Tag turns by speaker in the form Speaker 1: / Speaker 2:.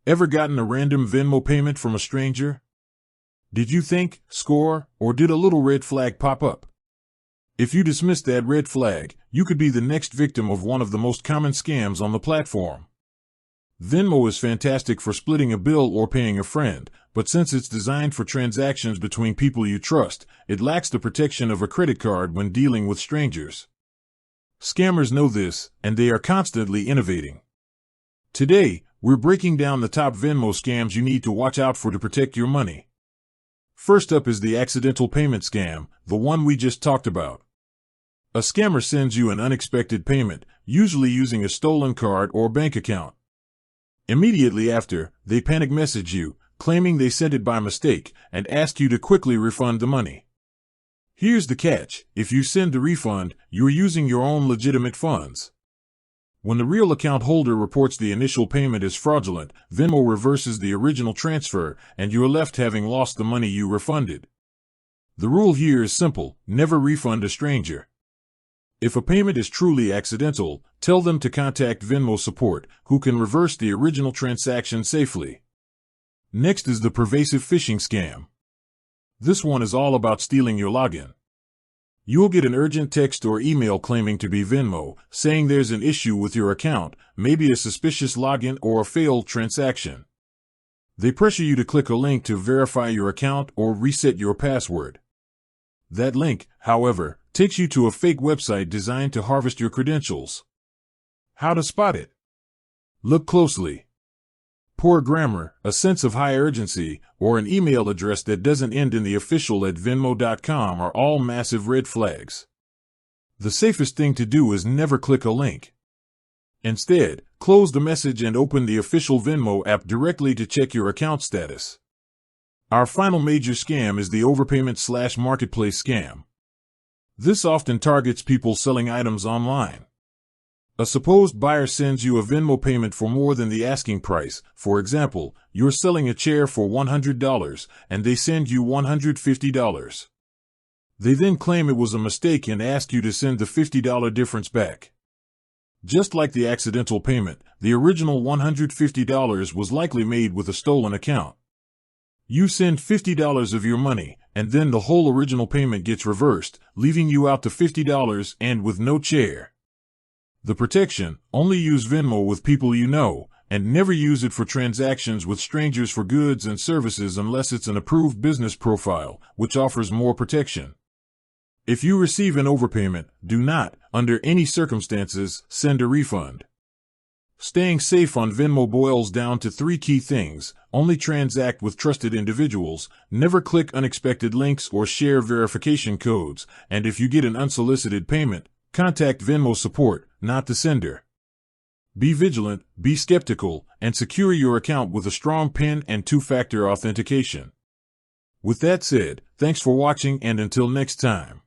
Speaker 1: Ever gotten a random Venmo payment from a stranger? Did you think, score, or did a little red flag pop up? If you dismissed that red flag, you could be the next victim of one of the most common scams on the platform. Venmo is fantastic for splitting a bill or paying a friend, but since it's designed for transactions between people you trust, it lacks the protection of a credit card when dealing with strangers. Scammers know this, and they are constantly innovating. Today, we're breaking down the top Venmo scams you need to watch out for to protect your money. First up is the accidental payment scam, the one we just talked about. A scammer sends you an unexpected payment, usually using a stolen card or bank account. Immediately after, they panic message you, claiming they sent it by mistake, and ask you to quickly refund the money. Here's the catch: if you send the refund, you're using your own legitimate funds. When the real account holder reports the initial payment as fraudulent, Venmo reverses the original transfer, and you're left having lost the money you refunded. The rule here is simple: never refund a stranger. If a payment is truly accidental, tell them to contact Venmo support, who can reverse the original transaction safely. Next is the pervasive phishing scam. This one is all about stealing your login. You'll get an urgent text or email claiming to be Venmo, saying there's an issue with your account, maybe a suspicious login or a failed transaction. They pressure you to click a link to verify your account or reset your password. That link, however, takes you to a fake website designed to harvest your credentials. How to spot it? Look closely. Poor grammar, a sense of high urgency, or an email address that doesn't end in the official at venmo.com are all massive red flags. The safest thing to do is never click a link. Instead, close the message and open the official Venmo app directly to check your account status. Our final major scam is the overpayment/marketplace scam. This often targets people selling items online. A supposed buyer sends you a Venmo payment for more than the asking price. For example, you're selling a chair for $100, and they send you $150. They then claim it was a mistake and ask you to send the $50 difference back. Just like the accidental payment, the original $150 was likely made with a stolen account. You send $50 of your money, and then the whole original payment gets reversed, leaving you out to $50 and with no chair. The protection: only use Venmo with people you know, and never use it for transactions with strangers for goods and services unless it's an approved business profile, which offers more protection. If you receive an overpayment, do not, under any circumstances, send a refund. Staying safe on Venmo boils down to 3 key things: only transact with trusted individuals, never click unexpected links or share verification codes, and if you get an unsolicited payment, contact Venmo support, not the sender. Be vigilant, be skeptical, and secure your account with a strong PIN and 2-factor authentication. With that said, thanks for watching, and until next time.